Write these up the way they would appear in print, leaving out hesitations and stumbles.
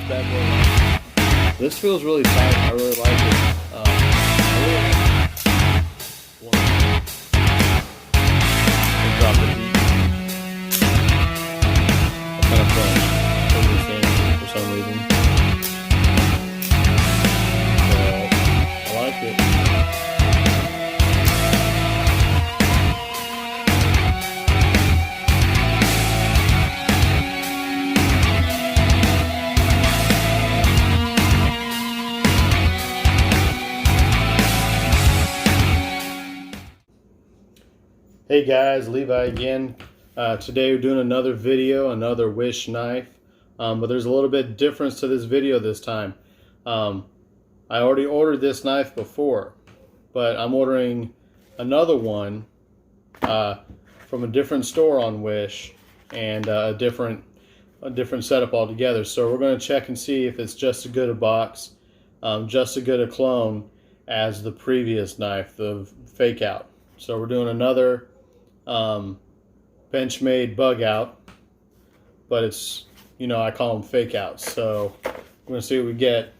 bad boy. This feels really tight. I really like it. I really want to drop the beat. It's kind of fun. Over the thing for some reason. So, I like it. Hey guys, Levi again. Today we're doing another video, another Wish knife, but there's a little bit difference to this video this time. I already ordered this knife before, but I'm ordering another one from a different store on Wish, and a different setup altogether. So we're going to check and see if it's just as good a box, just as good a clone as the previous knife, the Fakeout. So we're doing another Benchmade Bugout, but it's, I call them Fakeouts. So we're going to see what we get.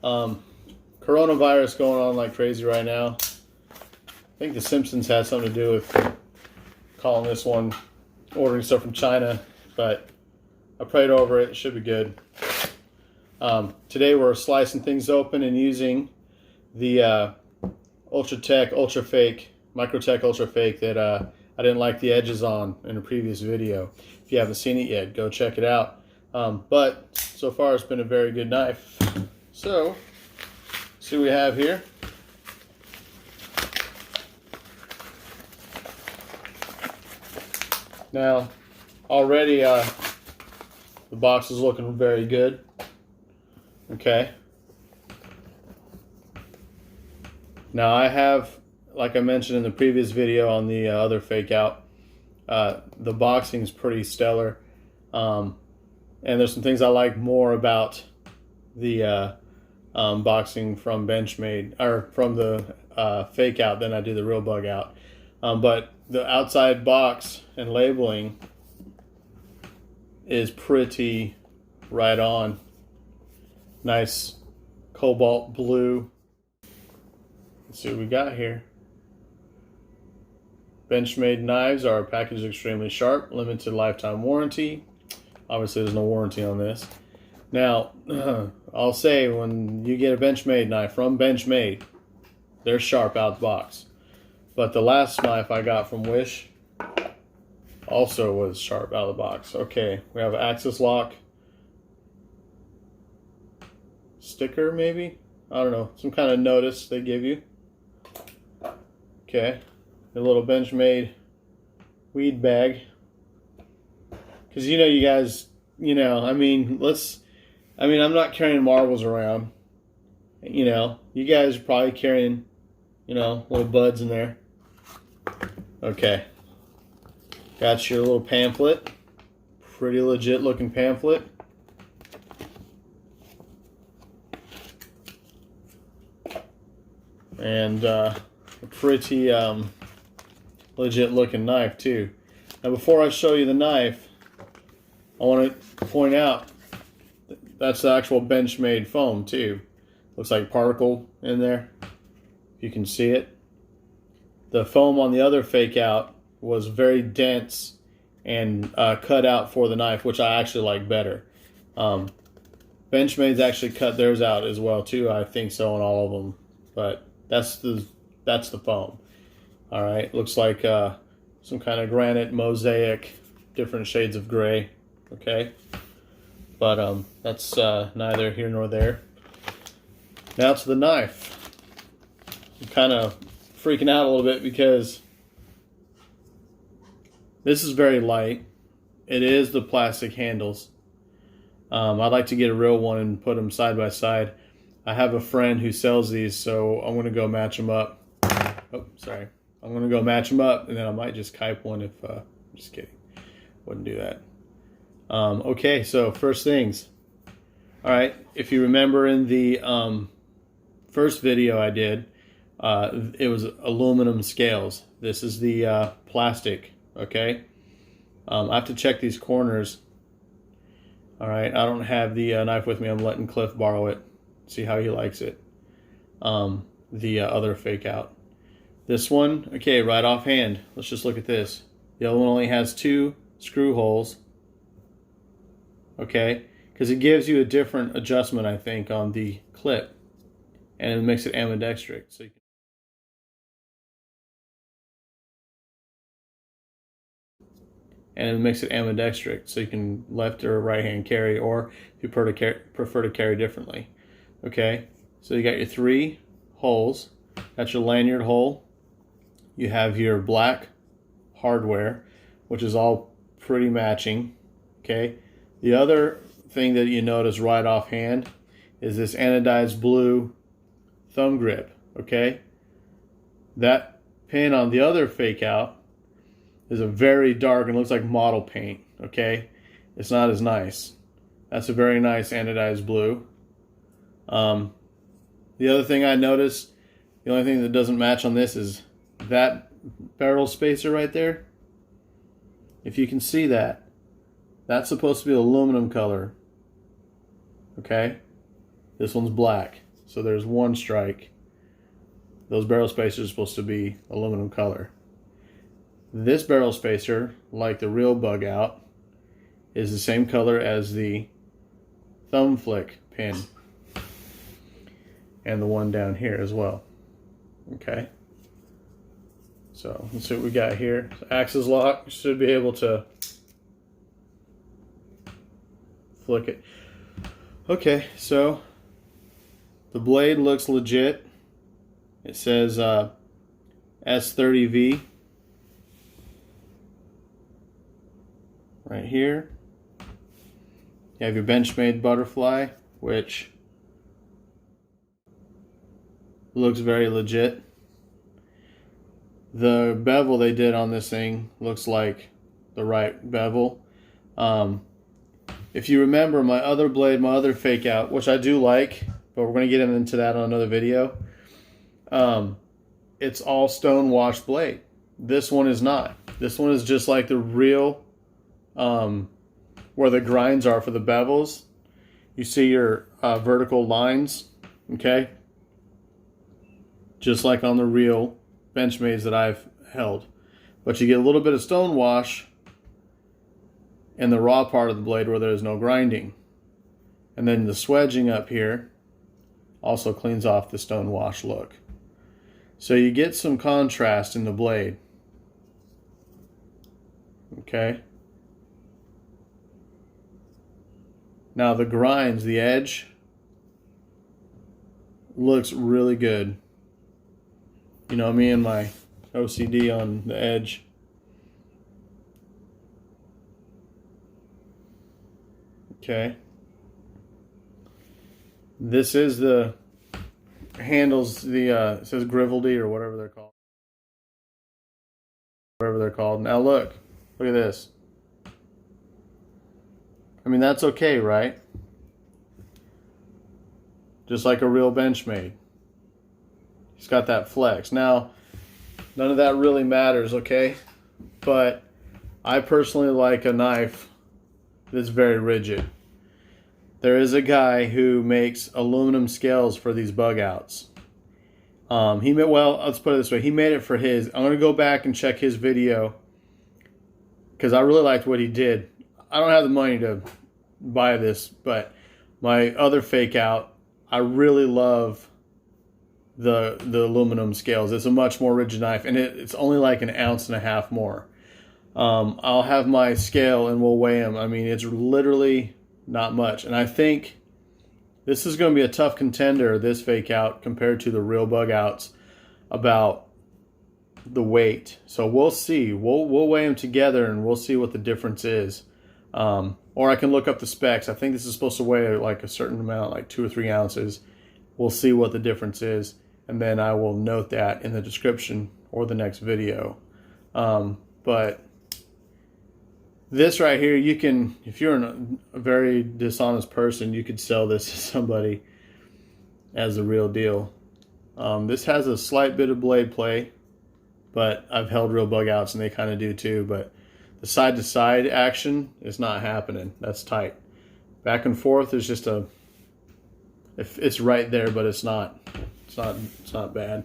Coronavirus going on like crazy right now. I think The Simpsons had something to do with calling this one ordering stuff from China, but I prayed over it. It should be good. Today we're slicing things open and using the Ultratech Ultra Fake, Microtech Ultra Fake that I didn't like the edges on in a previous video. If you haven't seen it yet, go check it out. But so far it's been a very good knife. So, see what we have here. Now, already the box is looking very good. Okay. Now I have, like I mentioned in the previous video on the other Fakeout, the boxing is pretty stellar, and there's some things I like more about the boxing from Benchmade, or from the Fakeout, than I do the real Bugout. But the outside box and labeling is pretty right on. Nice cobalt blue. Let's see what we got here. Benchmade knives are packaged extremely sharp, limited lifetime warranty. Obviously there's no warranty on this. Now, I'll say when you get a Benchmade knife from Benchmade, they're sharp out the box. But the last knife I got from Wish also was sharp out of the box. Okay, we have an axis lock sticker maybe? I don't know, some kind of notice they give you. Okay. A little Benchmade weed bag, because you guys, I'm not carrying marbles around. You guys are probably carrying, little buds in there. Okay, got your little pamphlet, pretty legit looking pamphlet. And a pretty legit looking knife too. Now before I show you the knife, I want to point out that's the actual Benchmade foam too. Looks like particle in there, if you can see it. The foam on the other Fakeout was very dense and cut out for the knife, which I actually like better. Benchmade's actually cut theirs out as well too, I think so, on all of them. But that's the foam. All right, looks like some kind of granite mosaic, different shades of gray. Okay, but that's neither here nor there. Now to the knife. I'm kind of freaking out a little bit because this is very light. It is the plastic handles. I'd like to get a real one and put them side by side. I have a friend who sells these, so I'm going to go match them up. Oh, sorry. I'm going to go match them up, and then I might just Kype one if, I'm just kidding. Wouldn't do that. Okay, so first things. All right, if you remember in the first video I did, it was aluminum scales. This is the plastic, okay? I have to check these corners. All right, I don't have the knife with me. I'm letting Cliff borrow it, see how he likes it. The other fake out. This one, okay, right offhand, let's just look at this. The other one only has 2 screw holes, okay, because it gives you a different adjustment, I think, on the clip, and it makes it ambidextrous. So you can, so you can left or right hand carry, or if you prefer to carry differently. Okay, so you got your 3 holes. That's your lanyard hole. You have your black hardware, which is all pretty matching. Okay, the other thing that you notice right offhand is this anodized blue thumb grip. Okay, that pin on the other fake out is a very dark and looks like model paint. Okay, it's not as nice. That's a very nice anodized blue. The other thing I noticed, the only thing that doesn't match on this is that barrel spacer right there. If you can see that, that's supposed to be aluminum color. Okay, this one's black, so there's 1 strike. Those barrel spacers are supposed to be aluminum color. This barrel spacer, like the real Bugout, is the same color as the thumb flick pin, and the one down here as well. Okay, so let's see what we got here. So axis lock, should be able to flick it. Okay, so the blade looks legit. It says S30V right here. You have your Benchmade butterfly, which looks very legit. The bevel they did on this thing looks like the right bevel. If you remember my other blade, my other fake out, which I do like, but we're going to get into that on another video. It's all stone washed blade. This one is not. This one is just like the real, where the grinds are for the bevels. You see your vertical lines, okay? Just like on the real Benchmades that I've held. But you get a little bit of stone wash in the raw part of the blade where there's no grinding. And then the swedging up here also cleans off the stone wash look. So you get some contrast in the blade. Okay. Now the grinds, the edge, looks really good. You know, me and my OCD on the edge. Okay. This is the handles, the it says Grivaldy or whatever they're called. Whatever they're called. Now look at this. I mean, that's okay, right? Just like a real Benchmade. He's got that flex. Now, none of that really matters, okay? But I personally like a knife that's very rigid. There is a guy who makes aluminum scales for these bugouts. Well, let's put it this way. He made it for his. I'm going to go back and check his video because I really liked what he did. I don't have the money to buy this, but my other fake out, I really love the aluminum scales. It's a much more rigid knife, and it's only like 1.5 ounces more. I'll have my scale and we'll weigh them. I mean, it's literally not much. And I think this is going to be a tough contender, this fake out, compared to the real Bugouts about the weight. So we'll see. We'll weigh them together and we'll see what the difference is. Or I can look up the specs. I think this is supposed to weigh like a certain amount, like 2 or 3 ounces. We'll see what the difference is, and then I will note that in the description or the next video. But this right here, you can, if you're a very dishonest person, you could sell this to somebody as the real deal. This has a slight bit of blade play, but I've held real Bugouts and they kind of do too. But the side-to-side action is not happening. That's tight. Back and forth is just if it's right there, but it's not bad.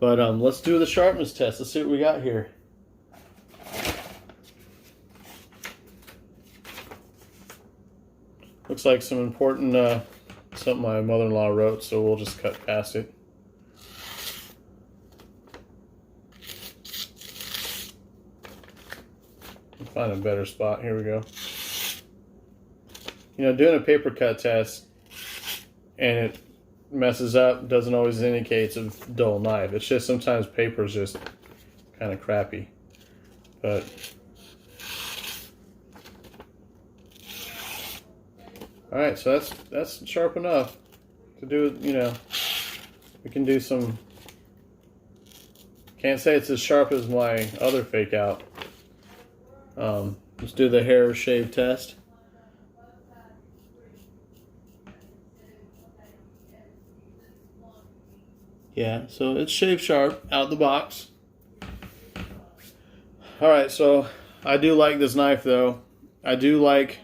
But let's do the sharpness test. Let's see what we got here. Looks like some important something my mother-in-law wrote, so we'll just cut past it. Find a better spot. Here we go. You know, doing a paper cut test and it messes up doesn't always indicate it's a dull knife. It's just sometimes paper is just kind of crappy. But all right, so that's sharp enough to do. You know, we can do some. Can't say it's as sharp as my other fake out. Let's do the hair shave test. Yeah, so it's shave sharp out the box. Alright, so I do like this knife though. I do like,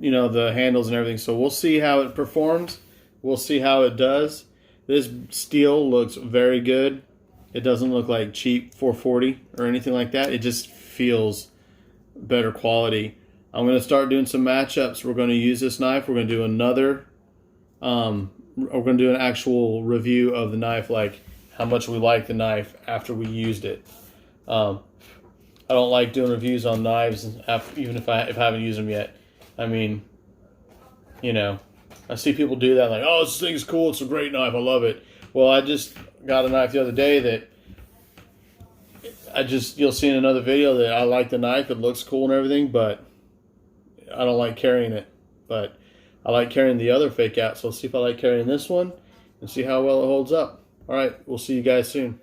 you know, the handles and everything. So we'll see how it performs. We'll see how it does. This steel looks very good. It doesn't look like cheap 440 or anything like that. It just feels better quality. I'm going to start doing some matchups. We're going to use this knife. We're going to do another we're going to do an actual review of the knife, like how much we like the knife after we used it. I don't like doing reviews on knives after, even if I haven't used them yet. I mean, you know, I see people do that, like, oh, this thing's cool, it's a great knife, I love it. Well, I just got a knife the other day that you'll see in another video that I like the knife, it looks cool and everything, but I don't like carrying it. But I like carrying the other fake out, so let's see if I like carrying this one and see how well it holds up. All right, we'll see you guys soon.